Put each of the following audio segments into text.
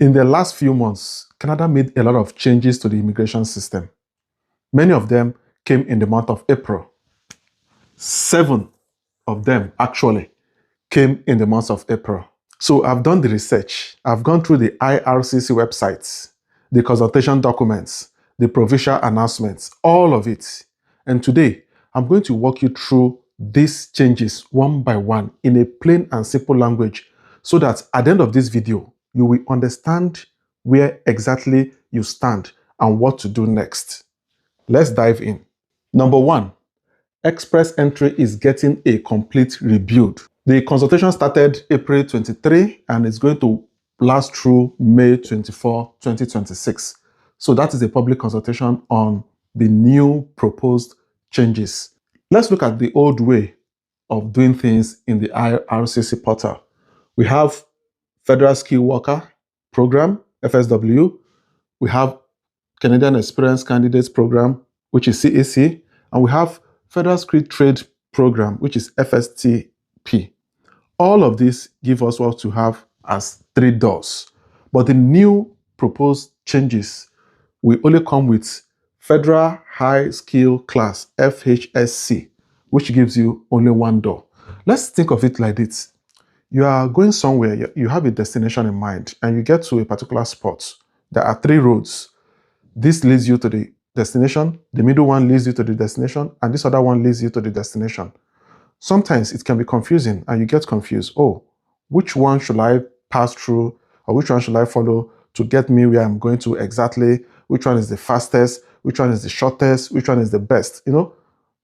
In the last few months, Canada made a lot of changes to the immigration system. Many of them came in the month of April. 7 of them actually came in the month of April. So I've done the research. I've gone through the IRCC websites, the consultation documents, the provincial announcements, all of it. And today, I'm going to walk you through these changes one by one in a plain and simple language so that at the end of this video, you will understand where exactly you stand and what to do next. Let's dive in. Number 1, express entry is getting a complete rebuild. The consultation started April 23 and it's going to last through May 24, 2026. So that is a public consultation on the new proposed changes. Let's look at the old way of doing things in the IRCC portal. We have Federal Skilled Worker Program, FSW. We have Canadian Experienced Candidates Program, which is CAC. And we have Federal Skilled Trade Program, which is FHSC. All of these give us what to have as 3 doors. But the new proposed changes will only come with Federal High Skill Class, FHSC, which gives you only 1 door. Let's think of it like this. You are going somewhere, you have a destination in mind, and you get to a particular spot. There are 3 roads. This leads you to the destination, the middle one leads you to the destination, and this other one leads you to the destination. Sometimes it can be confusing, and you get confused. Oh, which one should I pass through, or which one should I follow to get me where I'm going to exactly? Which one is the fastest? Which one is the shortest? Which one is the best? You know,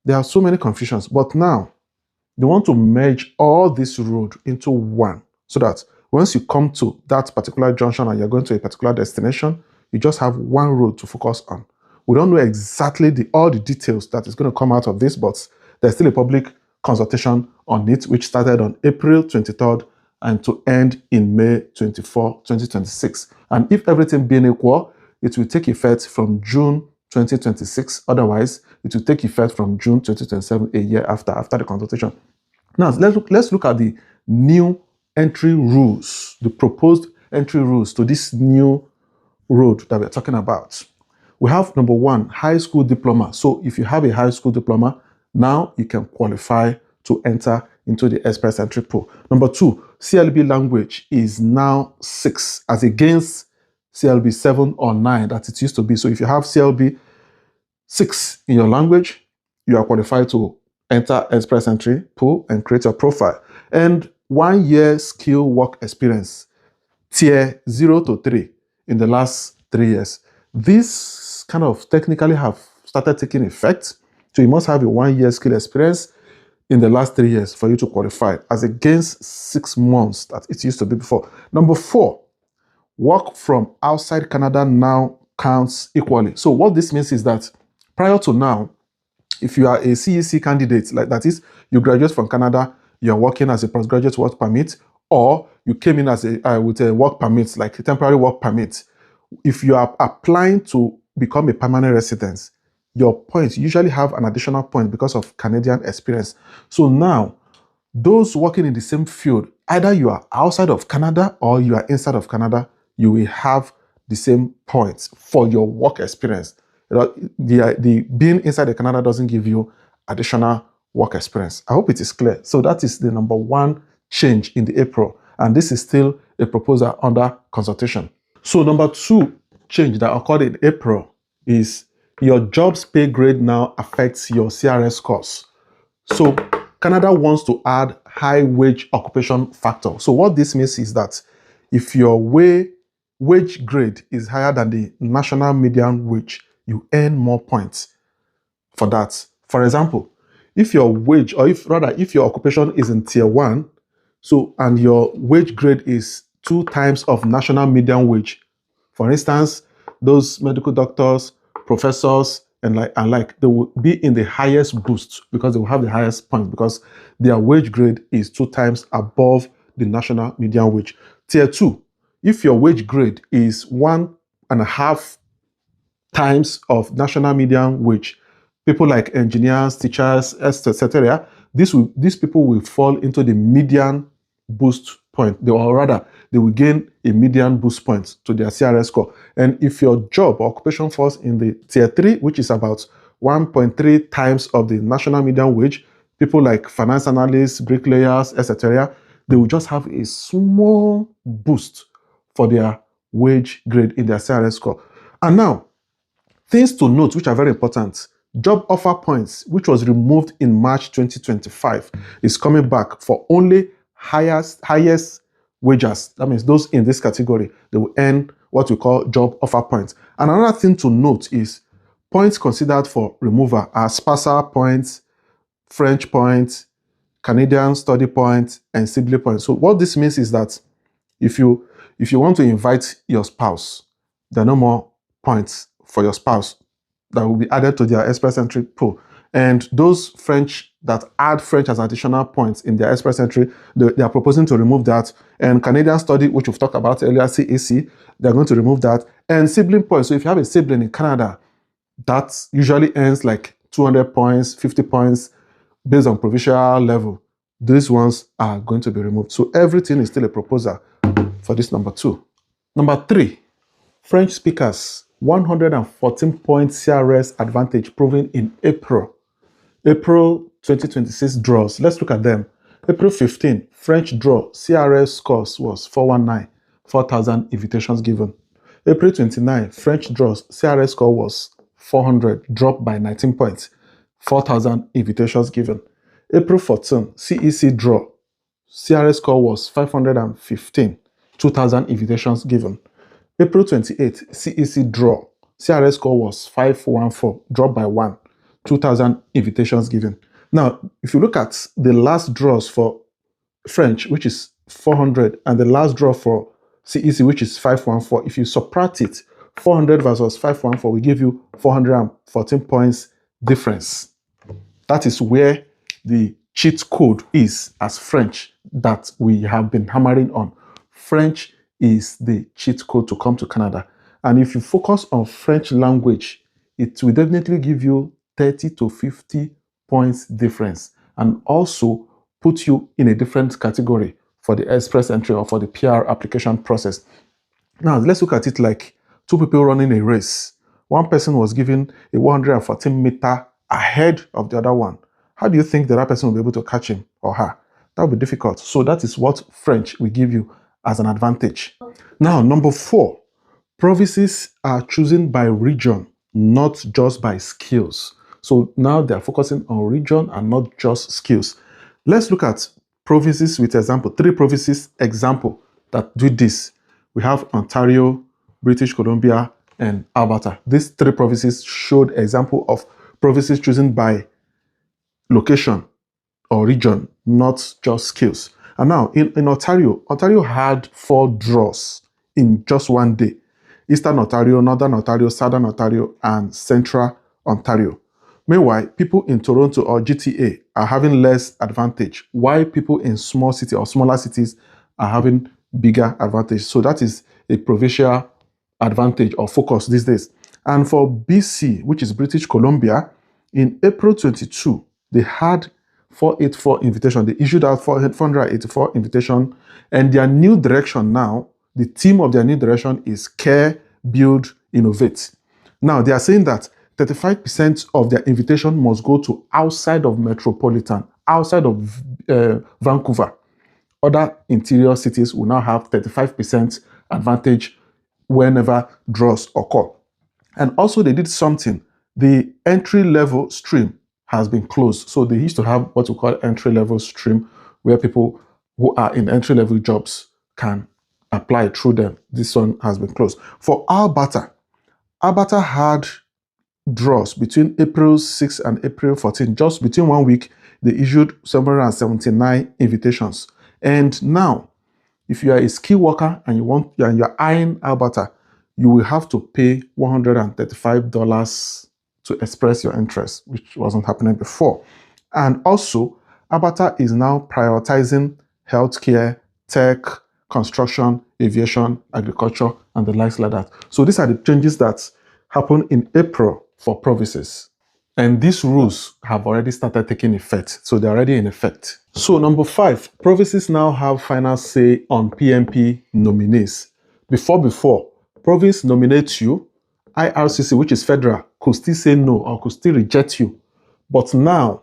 there are so many confusions. But now, they want to merge all this road into one, so that once you come to that particular junction and you're going to a particular destination, you just have 1 road to focus on. We don't know exactly all the details that is going to come out of this, but there's still a public consultation on it, which started on April 23rd and to end in May 24, 2026. And if everything being equal, it will take effect from June 2026. Otherwise, it will take effect from June 2027, a year after the consultation. Now, let's look at the new entry rules, the proposed entry rules to this new road that we're talking about. We have number 1, high school diploma. So if you have a high school diploma, now you can qualify to enter into the express entry pool. Number 2, CLB language is now 6 as against CLB 7 or 9 that it used to be. So if you have CLB 6 in your language, you are qualified to enter express entry pool and create your profile. And 1 year skill work experience, tier 0 to 3 in the last 3 years. This kind of technically have started taking effect. So you must have a 1 year skill experience in the last 3 years for you to qualify, as against 6 months that it used to be before. Number 4, work from outside Canada now counts equally. So what this means is that prior to now, if you are a CEC candidate, like that is, you graduate from Canada, you're working as a postgraduate work permit, or you came in as with a work permit, like a temporary work permit. If you are applying to become a permanent resident, your points usually have an additional point because of Canadian experience. So now, those working in the same field, either you are outside of Canada or you are inside of Canada, you will have the same points for your work experience. The being inside the Canada doesn't give you additional work experience. I hope it is clear. So that is the number 1 change in the April, and this is still a proposal under consultation. So number 2 change that occurred in April is your jobs pay grade now affects your CRS scores. So Canada wants to add high wage occupation factor. So what this means is that if your wage grade is higher than the national median wage, you earn more points for that. For example, if your wage, or if your occupation is in tier 1, so and your wage grade is 2 times of national median wage. For instance, those medical doctors, professors, and like they will be in the highest boost because they will have the highest points because their wage grade is 2 times above the national median wage. Tier 2, if your wage grade is 1.5 times of national median wage, people like engineers, teachers, etc., these people will fall into the median boost point. Or rather, they will gain a median boost point to their CRS score. And if your job or occupation falls in the tier 3, which is about 1.3 times of the national median wage, people like finance analysts, bricklayers, etc., they will just have a small boost for their wage grade in their CRS score. And now, things to note which are very important. Job offer points, which was removed in March 2025, is coming back for only highest wages. That means those in this category, they will earn what we call job offer points. And another thing to note is points considered for removal are SPASA points, French points, Canadian study points, and Sibley points. So what this means is that if you want to invite your spouse, there are no more points for your spouse that will be added to their express entry pool. And those French that add French as additional points in their express entry, they are proposing to remove that. And Canadian study, which we've talked about earlier, CAC, they're going to remove that. And sibling points. So if you have a sibling in Canada, that usually earns like 200 points, 50 points based on provincial level. These ones are going to be removed. So everything is still a proposal for this number 2. Number 3, French speakers, 114 point CRS advantage proven in April 2026 draws. Let's look at them. April 15, French draw, CRS scores was 419, 4,000 invitations given. April 29, French draws, CRS score was 400, dropped by 19 points, 4,000 invitations given. April 14, CEC draw, CRS score was 515, 2,000 invitations given. April 28, CEC draw, CRS score was 514, dropped by 1, 2,000 invitations given. Now, if you look at the last draws for French, which is 400, and the last draw for CEC, which is 514, if you subtract it, 400 versus 514 will give you 414 points difference. That is where the cheat code is as French that we have been hammering on. French is the cheat code to come to Canada. And if you focus on French language, it will definitely give you 30 to 50 points difference and also put you in a different category for the express entry or for the PR application process. Now, let's look at it like two people running a race. One person was given a 114 meter ahead of the other one. How do you think the other person will be able to catch him or her? That will be difficult. So that is what French will give you as an advantage. Now, number 4, provinces are chosen by region, not just by skills. So now they're focusing on region and not just skills. Let's look at provinces with example. 3 provinces example that do this. We have Ontario, British Columbia, and Alberta. These 3 provinces showed example of provinces chosen by location or region, not just skills. And now in Ontario had 4 draws in just one day. Eastern Ontario, Northern Ontario, Southern Ontario, and Central Ontario. Meanwhile, people in Toronto or GTA are having less advantage, while people in small cities or smaller cities are having bigger advantage. So that is a provincial advantage or focus these days. And for BC, which is British Columbia, in April 22, they had 484 invitation. They issued out 484 invitation, and their new direction now, the theme of their new direction is Care, Build, Innovate. Now, they are saying that 35% of their invitation must go to outside of metropolitan, outside of Vancouver. Other interior cities will now have 35% advantage whenever draws occur. And also they did something. The entry-level stream has been closed. So they used to have what we call entry-level stream, where people who are in entry-level jobs can apply through them. This one has been closed. For Alberta had draws between April 6 and April 14. Just between 1 week, they issued 779 invitations. And now, if you are a ski worker and you're eyeing Alberta, you will have to pay $135 to express your interest, which wasn't happening before. And also, Alberta is now prioritizing healthcare, tech, construction, aviation, agriculture, and the likes like that. So these are the changes that happened in April for provinces. And these rules have already started taking effect. So they're already in effect. So number 5, provinces now have final say on PNP nominees. Before, province nominates you, IRCC, which is federal, could still say no or could still reject you. But now,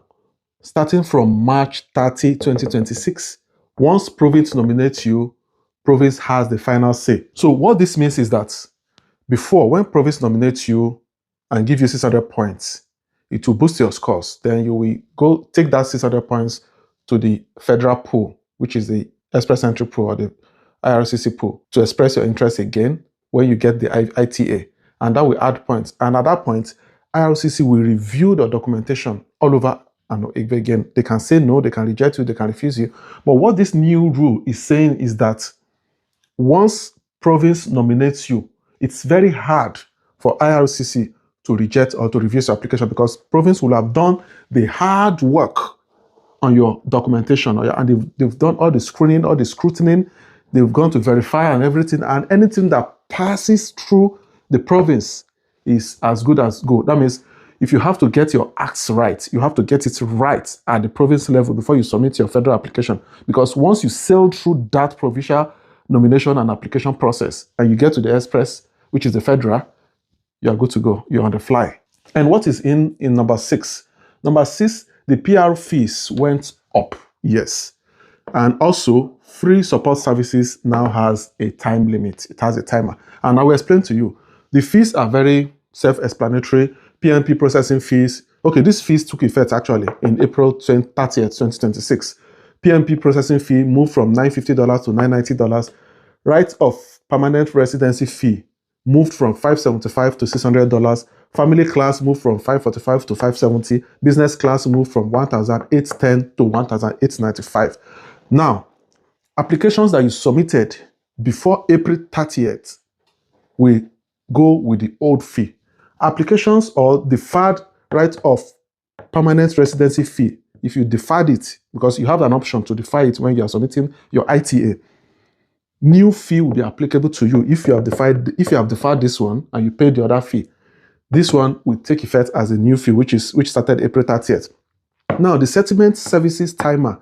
starting from March 30, 2026, once province nominates you, province has the final say. So what this means is that before, when province nominates you and give you 600 points, it will boost your scores. Then you will go take that 600 points to the federal pool, which is the Express Entry pool or the IRCC pool, to express your interest again when you get the ITA. And that will add points. And at that point, IRCC will review the documentation all over and again. They can say no, they can reject you, they can refuse you. But what this new rule is saying is that once province nominates you, it's very hard for IRCC to reject or to review your application because province will have done the hard work on your documentation and they've done all the screening, all the scrutiny, they've gone to verify and everything, and anything that passes through the province is as good as gold. That means if you have to get your acts right, you have to get it right at the province level before you submit your federal application. Because once you sail through that provincial nomination and application process and you get to the express, which is the federal, you are good to go. You're on the fly. And what is in number 6? Number 6, the PR fees went up. Yes. And also, free support services now has a time limit. It has a timer. And I will explain to you. The fees are very self-explanatory. PNP processing fees. Okay, these fees took effect actually in April 30th, 2026. PNP processing fee moved from $950 to $990. Right of permanent residency fee moved from $575 to $600. Family class moved from $545 to $570. Business class moved from $1,810 to $1,895. Now, applications that you submitted before April 30th will go with the old fee. Applications or deferred right of permanent residency fee, if you deferred it, because you have an option to defer it when you are submitting your ITA, new fee will be applicable to you if you have deferred this one and you paid the other fee. This one will take effect as a new fee, which started April 30th. Now, the settlement services timer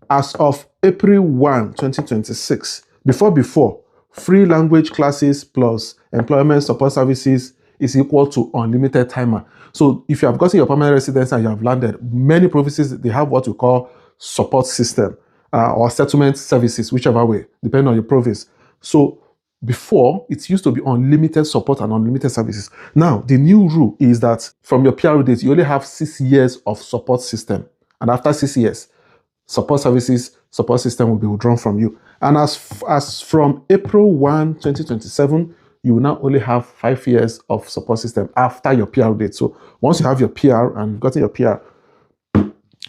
as of April 1, 2026. Before, free language classes plus employment support services is equal to unlimited timer. So if you have gotten your permanent residence and you have landed, many provinces, they have what we call support system or settlement services, whichever way, depending on your province. So before, it used to be unlimited support and unlimited services. Now, the new rule is that from your PR date, you only have 6 years of support system. And after 6 years, support system will be withdrawn from you. And as from April 1, 2027, you will now only have 5 years of support system after your PR date. So once you have your PR and you've gotten your PR,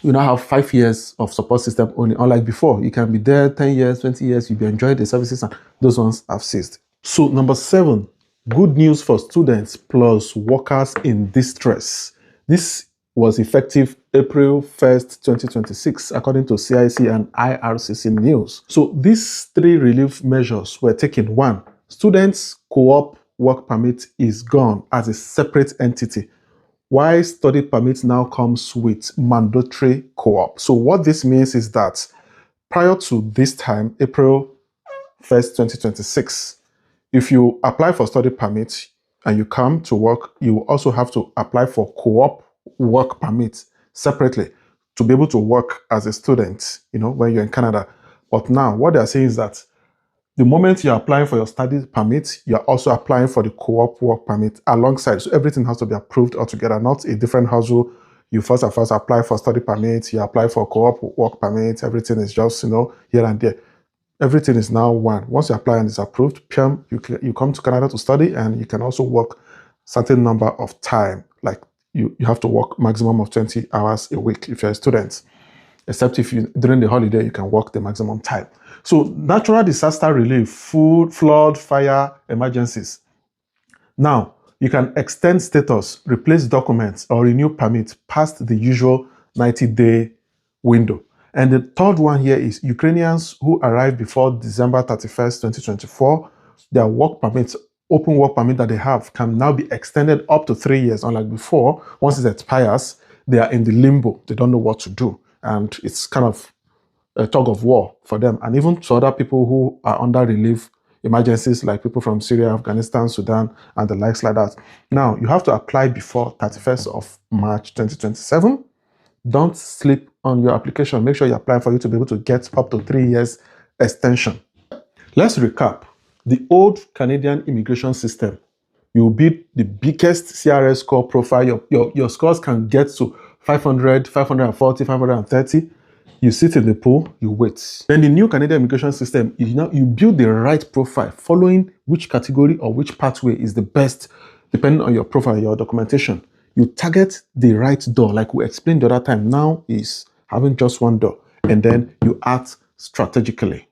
you now have 5 years of support system only. Unlike before, you can be there 10 years, 20 years, you'll be enjoying the services, and those ones have ceased. So number 7, good news for students plus workers in distress. This was effective April 1st, 2026, according to CIC and IRCC news. So these 3 relief measures were taken. 1, students' co-op work permit is gone as a separate entity, while study permit now comes with mandatory co-op. So what this means is that prior to this time, April 1st, 2026, if you apply for study permit and you come to work, you will also have to apply for co-op work permit separately to be able to work as a student, when you're in Canada. But now what they're saying is that the moment you're applying for your study permit, you're also applying for the co-op work permit alongside. So everything has to be approved altogether, not a different household. You first apply for study permit, you apply for co-op work permit, everything is just, here and there. Everything is now one. Once you apply and it's approved, you come to Canada to study, and you can also work certain number of time. Like you have to work maximum of 20 hours a week if you're a student. Except if during the holiday, you can work the maximum time. So natural disaster relief, food, flood, fire, emergencies. Now, you can extend status, replace documents, or renew permits past the usual 90-day window. And the third one here is Ukrainians who arrived before December 31st, 2024, their work permits open work permit that they have can now be extended up to 3 years, unlike before. Once it expires, they are in the limbo. They don't know what to do. And it's kind of a tug of war for them. And even to other people who are under relief emergencies, like people from Syria, Afghanistan, Sudan, and the likes like that. Now, you have to apply before 31st of March 2027. Don't sleep on your application. Make sure you apply for you to be able to get up to 3 years extension. Let's recap. The old Canadian immigration system, you build the biggest CRS score profile. Your scores can get to 500, 540, 530. You sit in the pool, you wait. Then the new Canadian immigration system, you build the right profile, following which category or which pathway is the best, depending on your profile, your documentation. You target the right door, like we explained the other time. Now is having just one door, and then you act strategically.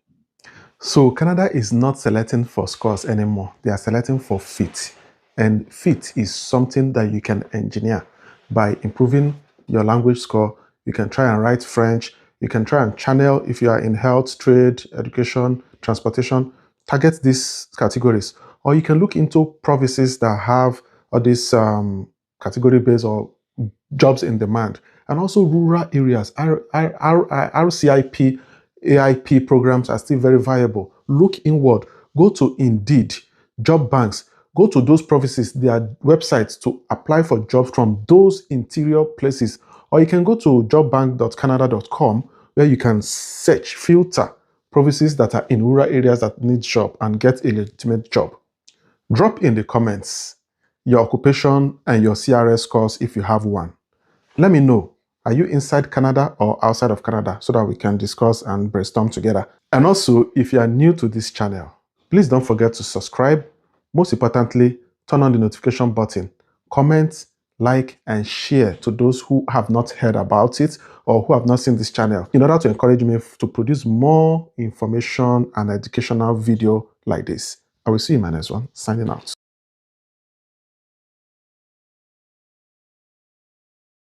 So Canada is not selecting for scores anymore. They are selecting for fit. And fit is something that you can engineer by improving your language score. You can try and write French. You can try and channel if you are in health, trade, education, transportation. Target these categories. Or you can look into provinces that have all these category-based or jobs in demand. And also rural areas. RCIP, AIP programs are still very viable. Look inward. Go to Indeed, job banks. Go to those provinces, their websites, to apply for jobs from those interior places. Or you can go to jobbank.canada.com, where you can search, filter provinces that are in rural areas that need job and get a legitimate job. Drop in the comments your occupation and your CRS scores if you have one. Let me know. Are you inside Canada or outside of Canada, so that we can discuss and brainstorm together? And also, if you are new to this channel, please don't forget to subscribe. Most importantly, turn on the notification button, comment, like, and share to those who have not heard about it or who have not seen this channel, in order to encourage me to produce more information and educational video like this. I will see you in my next one. Signing out.